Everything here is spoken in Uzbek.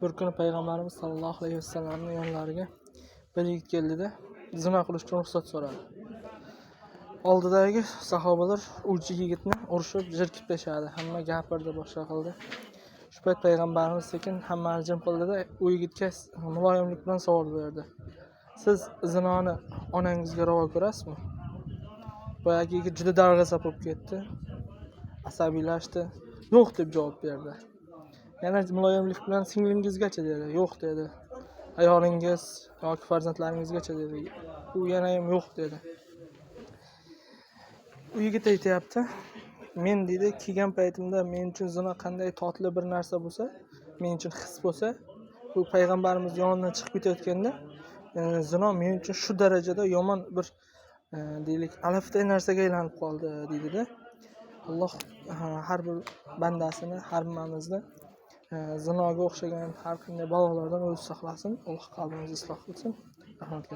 Bir kuni payg'ambarimiz sollallohu alayhi vasallamning yonlariga bir yigit keldida zina qilishga ruxsat so'radi. Oldidagi sahobalar u yigitni urishib, jirkib tashadi. Hamma gapirdi, boshqa qildi. Shu payt payg'ambarimiz sekin hammani jim qildida u yigitga muloyimlik bilan savol berdi. Siz zinoni onangizga ravo ko'rasizmi? Boyagi yigit juda darg'azab bo'lib ketdi. Asabiylashdi. Yo'q deb javob berdi. Yana muloyimlik bilan singlingizgacha dedi. Yo'q dedi. Ayolingiz yoki farzandlaringizgacha dedi. U yana ham yo'q dedi. U yigit aytayapti, men dedi, kelgan paytimda men uchun zina qanday totli bir narsa bo'lsa, men uchun his bo'lsa, bu payg'ambarimiz yonidan chiqib ketayotganda zina men uchun shu darajada yomon bir deylik alafday narsaga aylanib qoldi deydi-da. Alloh har bir bandasini, har birimizni zinoga o'xshagan har qanday balolardan o'zi saqlasin. Alloh qalbimizni isloh qilsin. Rahmat.